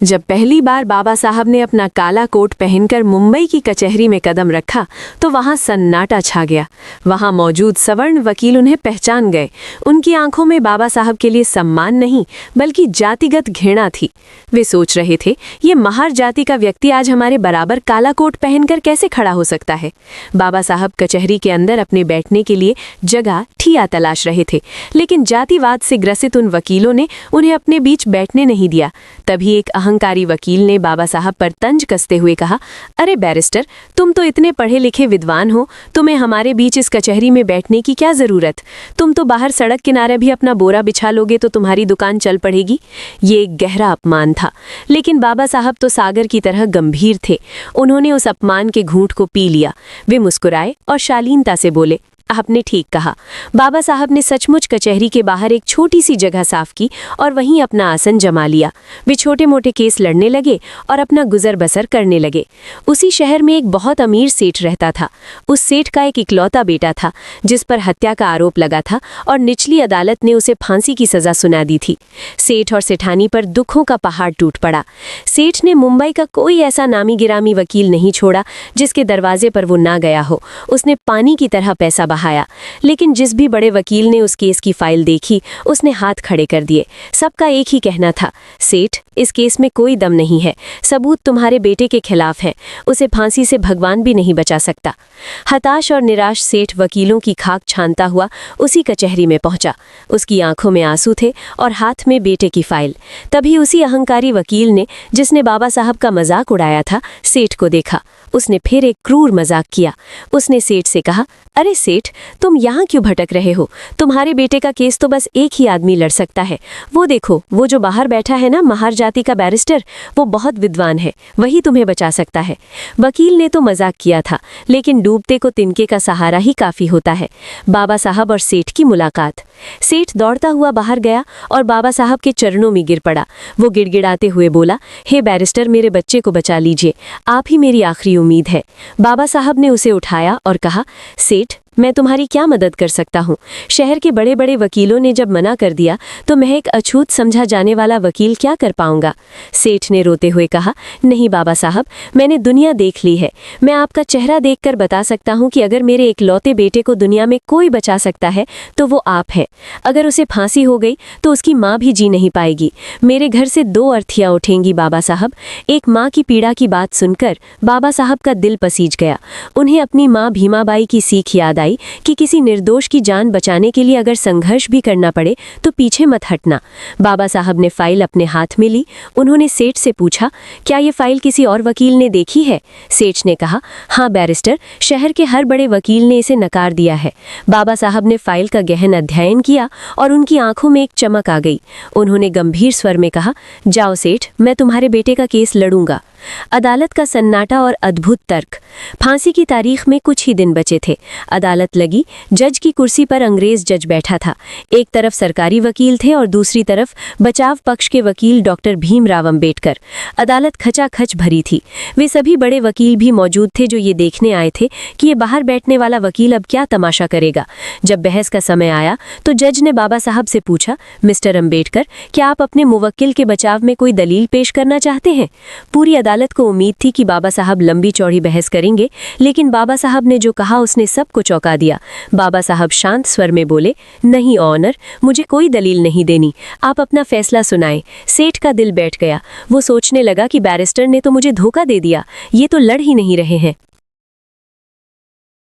जब पहली बार बाबा साहब ने अपना काला कोट पहनकर मुंबई की कचहरी में कदम रखा तो वहां सन्नाटा छा गया। वहां मौजूद सवर्ण वकील उन्हें पहचान गए। उनकी आंखों में बाबा साहब के लिए सम्मान नहीं बल्कि जातिगत घृणा थी। वे सोच रहे थे, ये महार जाति का व्यक्ति आज हमारे बराबर काला कोट पहनकर कैसे खड़ा हो सकता है। बाबा साहब कचहरी के अंदर अपने बैठने के लिए जगह ठिया तलाश रहे थे, लेकिन जातिवाद से ग्रसित उन वकीलों ने उन्हें अपने बीच बैठने नहीं दिया। तभी एक अहंकारी वकील ने बाबा साहब पर तंज कसते हुए कहा, अरे बैरिस्टर, तुम तो इतने पढ़े लिखे विद्वान हो, तुम्हें हमारे बीच इस कचहरी में बैठने की क्या जरूरत। तुम तो बाहर सड़क किनारे भी अपना बोरा बिछा लोगे तो तुम्हारी दुकान चल पड़ेगी। ये एक गहरा अपमान था, लेकिन बाबा साहब तो सागर की तरह गंभीर थे। उन्होंने उस अपमान के घूंट को पी लिया। वे मुस्कुराए और शालीनता से बोले, आपने ठीक कहा। बाबा साहब ने सचमुच कचहरी के बाहर एक छोटी सी जगह साफ की और वहीं अपना आसन जमा लिया। वे छोटे मोटे केस लड़ने लगे और अपना गुजर बसर करने लगे। उसी शहर में एक बहुत अमीर सेठ रहता था। उस सेठ का एक इकलौता बेटा था जिस पर हत्या का आरोप लगा था और निचली अदालत ने उसे फांसी की सजा सुना दी थी। सेठ और सेठानी पर दुखों का पहाड़ टूट पड़ा। सेठ ने मुंबई का कोई ऐसा नामी गिरामी वकील नहीं छोड़ा जिसके दरवाजे पर वो ना गया हो। उसने पानी की तरह पैसा बहाया, लेकिन जिस भी बड़े वकील ने उस केस की फाइल देखी उसने हाथ खड़े कर दिए। सबका एक ही कहना था, सेठ, इस केस में कोई दम नहीं है। सबूत तुम्हारे बेटे के खिलाफ है। उसे फांसी से भगवान भी नहीं बचा सकता। हताश और निराश सेठ वकीलों की खाक छानता हुआ उसी कचहरी में पहुंचा। उसकी आंखों में आंसू थे और हाथ में बेटे की फाइल। तभी उसी अहंकारी वकील ने, जिसने बाबा साहब का मजाक उड़ाया था, सेठ को देखा। उसने फिर एक क्रूर मजाक किया। उसने सेठ से कहा, अरे सेठ, तुम यहाँ क्यों भटक रहे हो। तुम्हारे बेटे का केस तो बस एक ही आदमी लड़ सकता है। वो देखो, वो जो बाहर बैठा है ना, महार जाति का बैरिस्टर, वो बहुत विद्वान है, वही तुम्हें बचा सकता है। वकील ने तो मजाक किया था, लेकिन डूबते को तिनके का सहारा ही काफी होता है। बाबा साहब और सेठ की मुलाकात। सेठ दौड़ता हुआ बाहर गया और बाबा साहब के चरणों में गिर पड़ा। वो गिड़गिड़ाते हुए बोला, हे बैरिस्टर, मेरे बच्चे को बचा लीजिए, आप ही मेरी आखिरी उम्मीद है। बाबा साहब ने उसे उठाया और कहा, सेठ, मैं तुम्हारी क्या मदद कर सकता हूँ। शहर के बड़े बड़े वकीलों ने जब मना कर दिया तो मैं एक अछूत समझा जाने वाला वकील क्या कर पाऊंगा। सेठ ने रोते हुए कहा, नहीं बाबा साहब, मैंने दुनिया देख ली है। मैं आपका चेहरा देखकर बता सकता हूँ कि अगर मेरे इकलौते बेटे को दुनिया में कोई बचा सकता है तो वो आप है। अगर उसे फांसी हो गई तो उसकी माँ भी जी नहीं पाएगी। मेरे घर से दो अर्थियाँ उठेंगी बाबा साहब। एक माँ की पीड़ा की बात सुनकर बाबा साहब का दिल पसीज गया। उन्हें अपनी माँ भीमाबाई की सीख याद आई कि किसी निर्दोष की जान बचाने के लिए अगर संघर्ष भी करना पड़े तो पीछे मत हटना। बाबा साहब ने फाइल अपने हाथ में ली। उन्होंने सेठ से पूछा, क्या ये फाइल किसी और वकील ने देखी है। सेठ ने कहा, हाँ बैरिस्टर, शहर के हर बड़े वकील ने इसे नकार दिया है। बाबा साहब ने फाइल का गहन अध्ययन किया और उनकी आंखों में एक चमक आ गई। उन्होंने गंभीर स्वर में कहा, जाओ सेठ, मैं तुम्हारे बेटे का केस लड़ूंगा। अदालत का सन्नाटा और अद्भुत तर्क। फांसी की तारीख में कुछ ही दिन बचे थे। अदालत लगी। जज की कुर्सी पर अंग्रेज जज बैठा था। एक तरफ सरकारी वकील थे और दूसरी तरफ बचाव पक्ष के वकील डॉक्टर भीमराव अंबेडकर। अदालत खचाखच भरी थी। वे सभी बड़े वकील भी मौजूद थे जो ये देखने आए थे कि ये बाहर बैठने वाला वकील अब क्या तमाशा करेगा। जब बहस का समय आया तो जज ने बाबा साहब से पूछा, मिस्टर अंबेडकर, क्या आप अपने मुवक्किल के बचाव में कोई दलील पेश करना चाहते हैं। पूरी अदालत को उम्मीद थी कि बाबा साहब लंबी चौड़ी बहस करेंगे, लेकिन बाबा साहब ने जो कहा उसने सबको चौंका दिया। बाबा साहब शांत स्वर में बोले, नहीं ऑनर, मुझे कोई दलील नहीं देनी, आप अपना फैसला सुनाएं। सेठ का दिल बैठ गया। वो सोचने लगा कि बैरिस्टर ने तो मुझे धोखा दे दिया, ये तो लड़ ही नहीं रहे हैं।